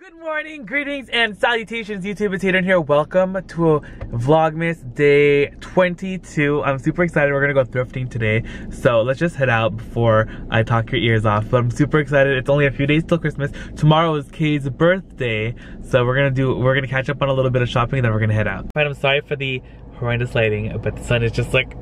Good morning, greetings, and salutations, YouTube. It's Hadrian here. Welcome to Vlogmas day 22. I'm super excited. We're gonna go thrifting today, so let's just head out before I talk your ears off. But I'm super excited. It's only a few days till Christmas. Tomorrow is Kay's birthday, so we're gonna catch up on a little bit of shopping, and then we're gonna head out. Right, I'm sorry for the horrendous lighting, but the sun is just like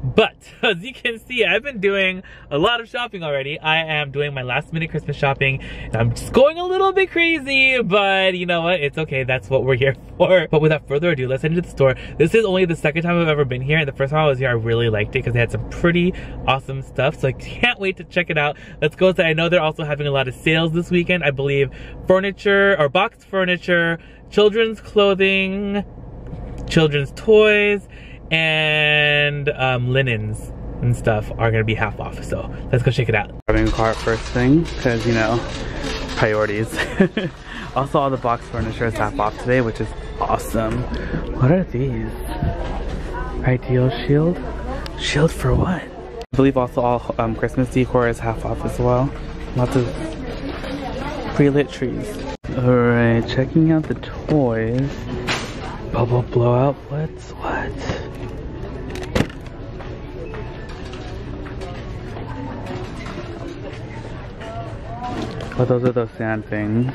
But as you can see, I've been doing a lot of shopping already. I am doing my last minute Christmas shopping. I'm just going a little bit crazy, but you know what? It's okay. That's what we're here for. But without further ado, let's head into the store. This is only the second time I've ever been here, and the first time I was here, I really liked it because they had some pretty awesome stuff. So I can't wait to check it out. Let's go inside. I know they're also having a lot of sales this weekend. I believe furniture or boxed furniture, children's clothing, children's toys, and linens and stuff are gonna be half off, so let's go check it out. Grabbing a cart first thing because, you know, priorities. Also, all the box furniture is half off today, which is awesome. What are these? Ideal shield? Shield for what? I believe also all Christmas decor is half off as well. Lots of pre-lit trees. Alright, checking out the toys. Bubble blowout, what? Oh, those are those sand things.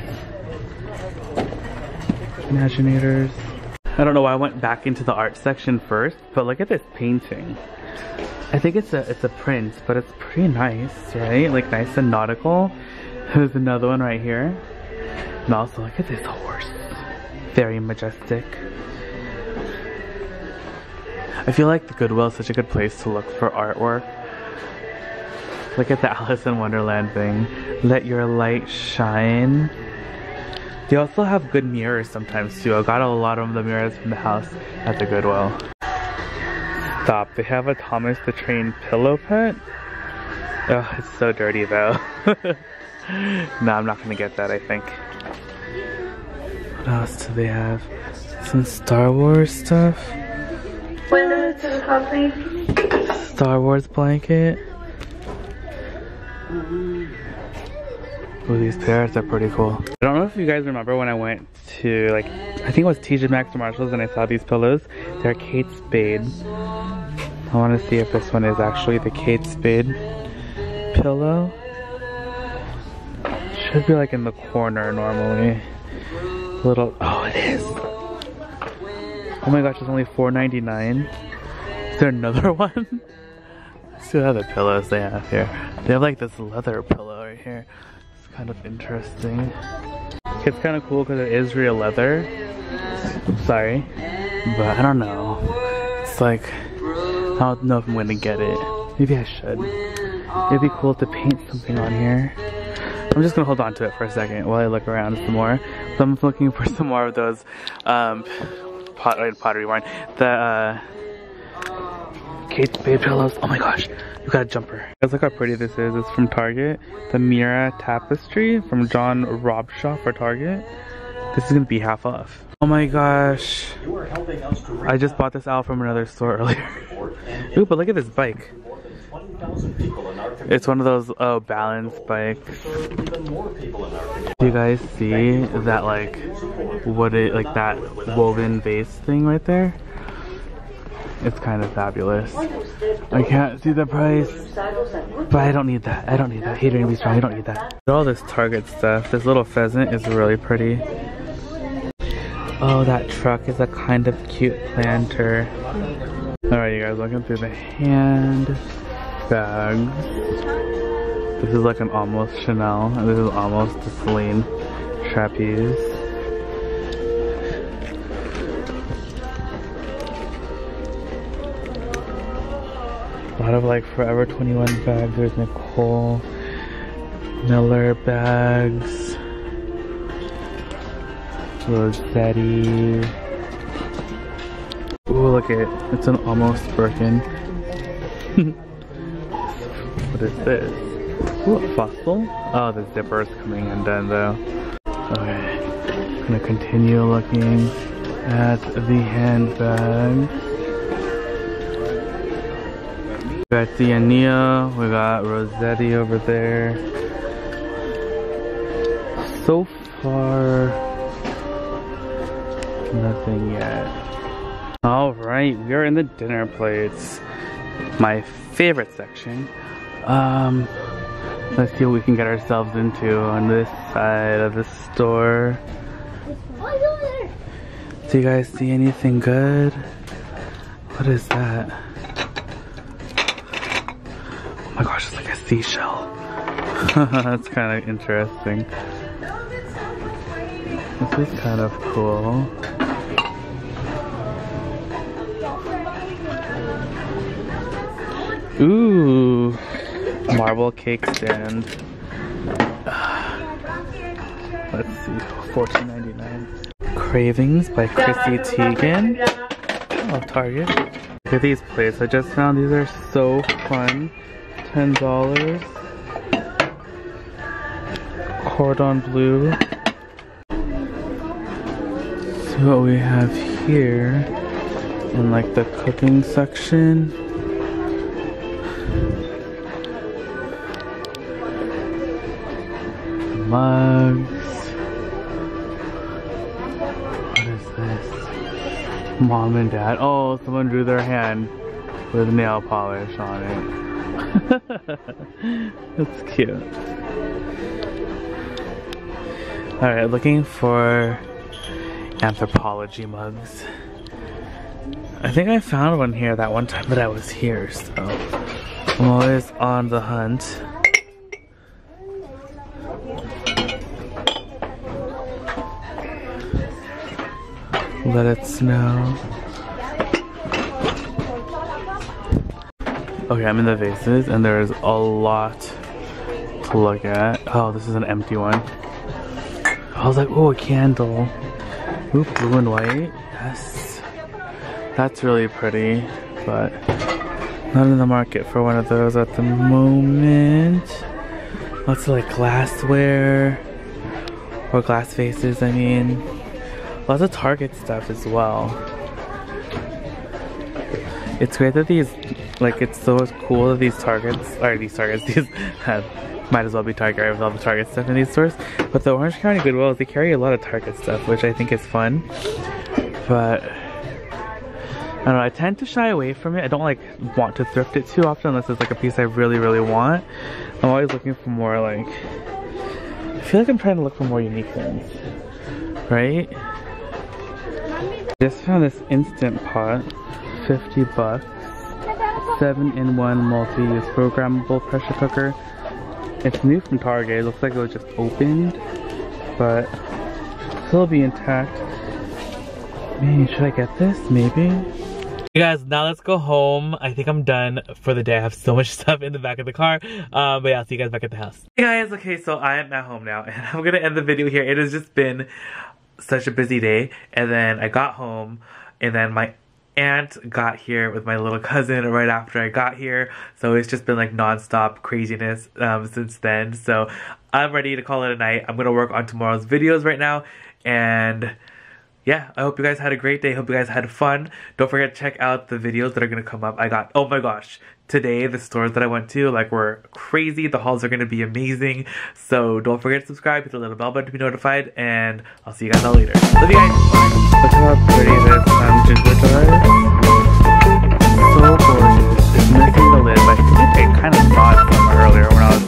Imaginators. I don't know why I went back into the art section first, but look at this painting. I think it's a print, but it's pretty nice, right? Like nice and nautical. There's another one right here. And also look at this horse. Very majestic. I feel like the Goodwill is such a good place to look for artwork. Look at the Alice in Wonderland thing. Let your light shine. They also have good mirrors sometimes too. I got a lot of the mirrors from the house at the Goodwill. Stop, they have a Thomas the Train pillow pet? Oh, it's so dirty though. No, I'm not gonna get that, I think. What else do they have? Some Star Wars stuff. Star Wars blanket. Oh, these parrots are pretty cool. I don't know if you guys remember when I went to, like, I think it was TJ Maxx or Marshalls and I saw these pillows. They're Kate Spade. I want to see if this one is actually the Kate Spade pillow. Should be like in the corner normally. Little, oh, it is. Oh my gosh, it's only $4.99. Is there another one? Let's see what other pillows they have here. They have like this leather pillow right here. It's kind of interesting. It's kind of cool because it is real leather. Sorry, but I don't know. It's like, I don't know if I'm gonna get it. Maybe I should. It'd be cool to paint something on here. I'm just gonna hold on to it for a second while I look around some more. So I'm looking for some more of those pottery barn. The Kate Spade pillows. Oh my gosh, you got a jumper. Guys, look how pretty this is. It's from Target. The Mira Tapestry from John Robshaw for Target. This is gonna be half off. Oh my gosh. I just bought this out from another store earlier. Ooh, but look at this bike. It's one of those balance bikes. Do you guys see that like that woven vase thing right there? It's kind of fabulous. I can't see the price, but I don't need that. I don't need that. Hadrian, be strong. I don't need that. All this Target stuff. This little pheasant is really pretty. Oh, that truck is a kind of cute planter. Alright, you guys, looking through the hand bags. This is like an almost Chanel, and this is almost a Celine trapeze. A lot of like Forever 21 bags. There's Nicole Miller bags. Rossetti. Ooh, look at it. It's an almost Birkin. What is this? Ooh, a fossil? Oh, the zipper's coming undone though. Okay. I'm gonna continue looking at the handbags. We got Diania, we got Rossetti over there. So far, nothing yet. Alright, we are in the dinner plates. My favorite section. Let's see what we can get ourselves into on this side of the store. Do you guys see anything good? What is that? Oh my gosh, it's like a seashell. That's kind of interesting. This is kind of cool. Ooh, marble cake stand. Let's see, $14.99. Cravings by Chrissy Teigen. Oh, Target. Look at these plates I just found. These are so fun. $10. Cordon bleu. See what we have here in like the cooking section. Mugs. What is this? Mom and Dad. Oh, someone drew their hand with nail polish on it. That's cute. Alright, looking for anthropology mugs. I think I found one here that one time that I was here, so I'm always on the hunt. Let it snow. Okay, I'm in the vases and there's a lot to look at. Oh, this is an empty one. I was like, oh, a candle. Ooh, blue and white. Yes. That's really pretty, but not in the market for one of those at the moment. Lots of like glassware, or glass vases, I mean. Lots of Target stuff as well. It's great that these, like, it's so cool that these might as well be Target with all the Target stuff in these stores. But the Orange County Goodwill, they carry a lot of Target stuff, which I think is fun. But I don't know, I tend to shy away from it. I don't like want to thrift it too often unless it's like a piece I really, really want. I'm always looking for more like, I feel like I'm trying to look for more unique things, right? Just found this Instant Pot, 50 bucks, 7-in-1 multi-use programmable pressure cooker. It's new from Target. It looks like it was just opened, but still be intact. Man, should I get this? Maybe. Hey guys, now let's go home. I think I'm done for the day. I have so much stuff in the back of the car. But yeah, I'll see you guys back at the house. Hey guys, okay, so I am at home now, and I'm gonna end the video here. It has just been such a busy day, and then I got home, and then my aunt got here with my little cousin right after I got here, so it's just been like non-stop craziness since then. So I'm ready to call it a night. I'm gonna work on tomorrow's videos right now, and yeah, I hope you guys had a great day. Hope you guys had fun. Don't forget to check out the videos that are gonna come up. I got, oh my gosh, today the stores that I went to like were crazy. The hauls are gonna be amazing. So don't forget to subscribe, hit the little bell button to be notified, and I'll see you guys all later. Love you guys. Look how pretty this ginger jar is. So gorgeous. It's missing the lid, but I kind of saw it somewhere earlier when I was